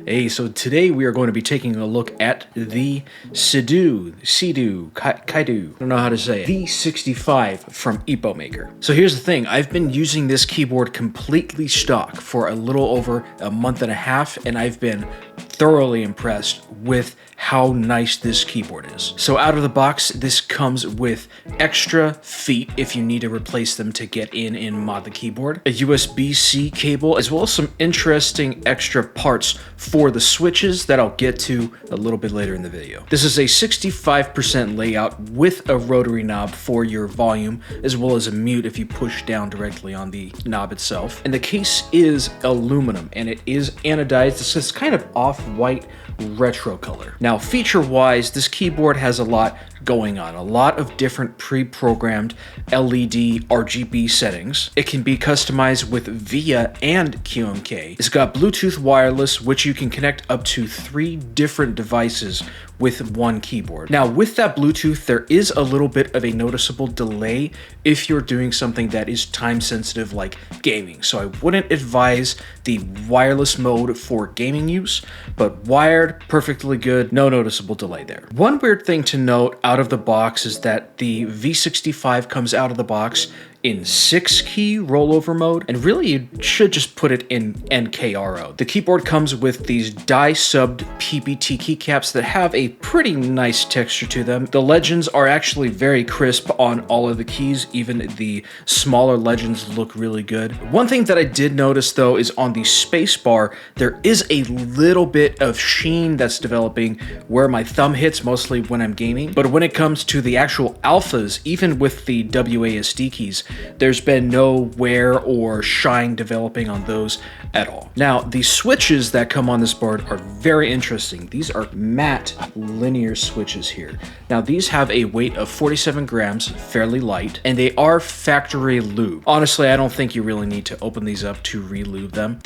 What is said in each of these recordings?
Hey, so today we are going to be taking a look at the Cidoo Cidoo, I don't know how to say it, V65 from Epomaker. So here's the thing, I've been using this keyboard completely stock for a little over a month and a half, and I've been thoroughly impressed with how nice this keyboard is. So out of the box, this comes with extra feet if you need to replace them to get in and mod the keyboard, a USB-C cable, as well as some interesting extra parts for the switches that I'll get to a little bit later in the video. This is a 65% layout with a rotary knob for your volume, as well as a mute if you push down directly on the knob itself. And the case is aluminum, and it is anodized. This is kind of off-white retro color. Now, feature-wise, this keyboard has a lot going on, a lot of different pre-programmed LED RGB settings. It can be customized with VIA and QMK. It's got Bluetooth wireless, which you can connect up to 3 different devices with one keyboard. Now, with that Bluetooth, there is a little bit of a noticeable delay if you're doing something that is time sensitive like gaming. So I wouldn't advise the wireless mode for gaming use, but wired, perfectly good, no noticeable delay there. One weird thing to note out of the box is that the V65 comes out of the box in 6-key rollover mode, and really you should just put it in NKRO. The keyboard comes with these die-subbed PBT keycaps that have a pretty nice texture to them. The legends are actually very crisp on all of the keys, even the smaller legends look really good. One thing that I did notice though is on the spacebar, there is a little bit of sheen that's developing where my thumb hits, mostly when I'm gaming. But when it comes to the actual alphas, even with the WASD keys, there's been no wear or shine developing on those at all. Now, the switches that come on this board are very interesting. These are matte linear switches here. Now, these have a weight of 47 grams, fairly light, and they are factory lube. Honestly, I don't think you really need to open these up to re-lube them.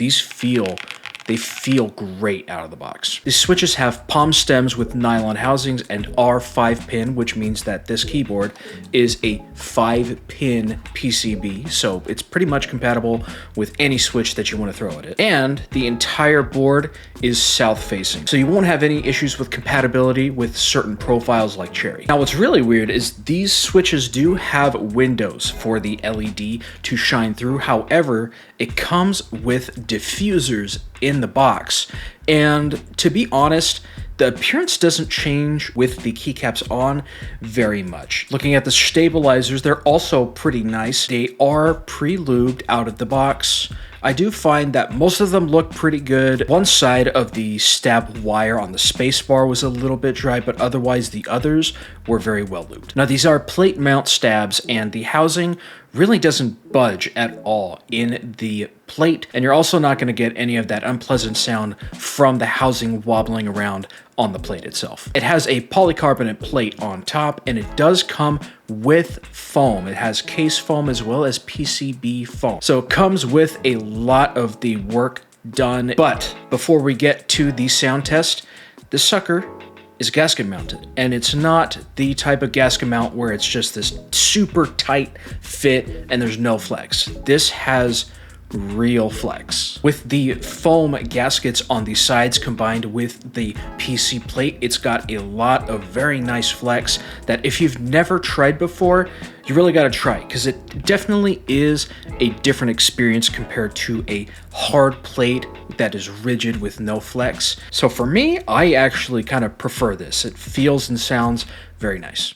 They feel great out of the box. These switches have palm stems with nylon housings and are 5-pin, which means that this keyboard is a 5-pin PCB, so it's pretty much compatible with any switch that you want to throw at it. And the entire board is south-facing, so you won't have any issues with compatibility with certain profiles like Cherry. Now, what's really weird is these switches do have windows for the LED to shine through. However, it comes with diffusers in the box, and to be honest, the appearance doesn't change with the keycaps on very much. Looking at the stabilizers, they're also pretty nice. They are pre-lubed out of the box. I do find that most of them look pretty good. One side of the stab wire on the spacebar was a little bit dry, but otherwise the others were very well lubed. Now, these are plate mount stabs, and the housing really doesn't budge at all in the plate, and you're also not going to get any of that unpleasant sound from the housing wobbling around on the plate itself. It has a polycarbonate plate on top, and it does come with foam. It has case foam as well as PCB foam. So it comes with a lot of the work done. But before we get to the sound test, this sucker is gasket mounted, and it's not the type of gasket mount where it's just this super tight fit and there's no flex. This has real flex. With the foam gaskets on the sides combined with the PC plate, it's got a lot of very nice flex that if you've never tried before, you really got to try, because it definitely is a different experience compared to a hard plate that is rigid with no flex. So for me, I actually kind of prefer this. It feels and sounds very nice.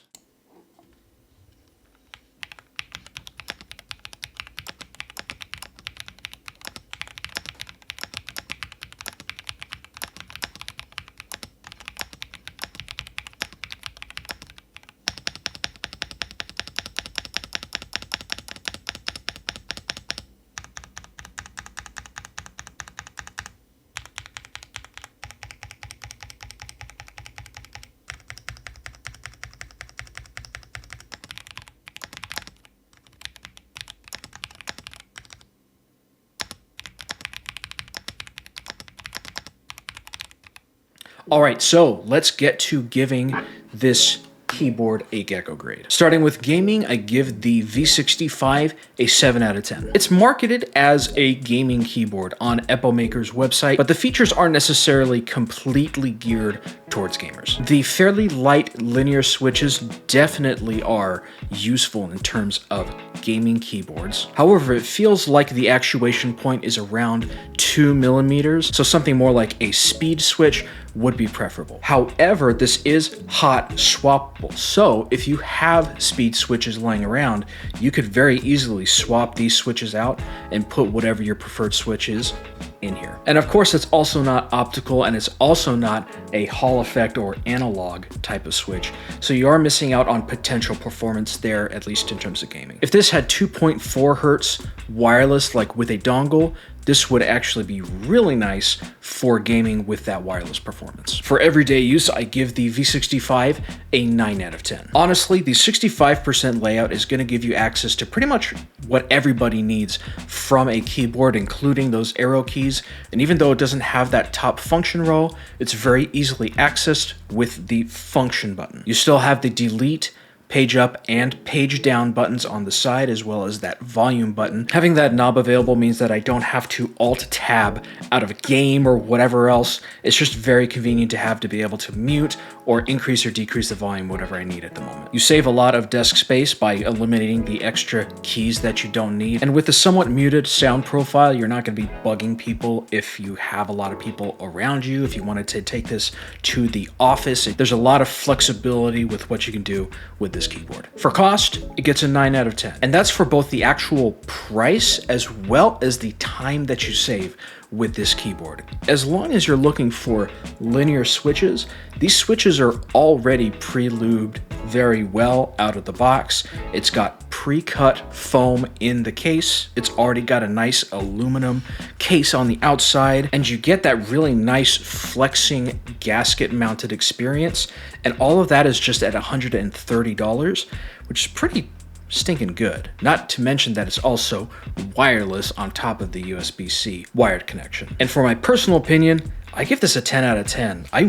All right, so let's get to giving this keyboard a GECKO grade. Starting with gaming, I give the V65 a 7 out of 10. It's marketed as a gaming keyboard on Epomaker's website, but the features aren't necessarily completely geared towards gamers. The fairly light linear switches definitely are useful in terms of gaming keyboards. However, it feels like the actuation point is around 2 millimeters, so something more like a speed switch would be preferable. However, this is hot swappable, so if you have speed switches lying around, you could very easily swap these switches out and put whatever your preferred switch is in here. And of course, it's also not optical, and it's also not a Hall effect or analog type of switch, so you are missing out on potential performance there, at least in terms of gaming. If this had 2.4 hertz wireless, like with a dongle, this would actually be really nice for gaming with that wireless performance. For everyday use, I give the V65 a 9 out of 10. Honestly, the 65% layout is going to give you access to pretty much what everybody needs from a keyboard, including those arrow keys. And even though it doesn't have that top function row, it's very easily accessed with the function button. You still have the delete, page up, and page down buttons on the side, as well as that volume button. Having that knob available means that I don't have to alt-tab out of a game or whatever else. It's just very convenient to have to be able to mute or increase or decrease the volume, whatever I need at the moment. You save a lot of desk space by eliminating the extra keys that you don't need. And with a somewhat muted sound profile, you're not going to be bugging people if you have a lot of people around you. If you wanted to take this to the office, there's a lot of flexibility with what you can do with this keyboard. For cost, it gets a 9 out of 10. And that's for both the actual price as well as the time that you save with this keyboard. As long as you're looking for linear switches, these switches are already pre-lubed very well out of the box. It's got pre-cut foam in the case. It's already got a nice aluminum case on the outside, and you get that really nice flexing gasket mounted experience. And all of that is just at $130, which is pretty stinking good. Not to mention that it's also wireless on top of the USB-C wired connection. And for my personal opinion, I give this a 10 out of 10. I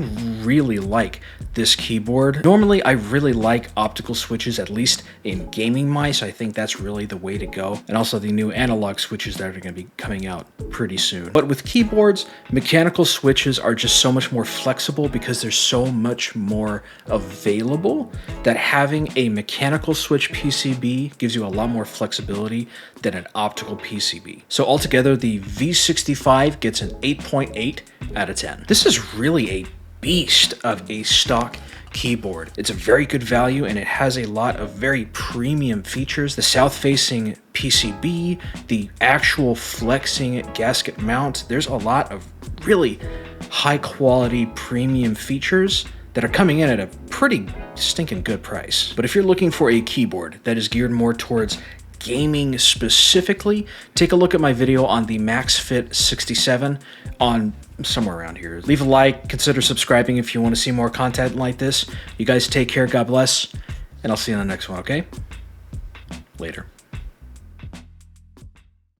really like this keyboard. Normally, I really like optical switches, at least in gaming mice. I think that's really the way to go. And also the new analog switches that are going to be coming out pretty soon. But with keyboards, mechanical switches are just so much more flexible because there's so much more available that having a mechanical switch PCB gives you a lot more flexibility than an optical PCB. So altogether, the V65 gets an 8.8 out of 10. This is really a beast of a stock keyboard. It's a very good value, and it has a lot of very premium features. The south-facing PCB, the actual flexing gasket mount. There's a lot of really high-quality premium features that are coming in at a pretty stinking good price. But if you're looking for a keyboard that is geared more towards gaming specifically, take a look at my video on the MaxFit 67 on somewhere around here. Leave a like, consider subscribing if you want to see more content like this. You guys take care, God bless, and I'll see you in the next one, okay? Later.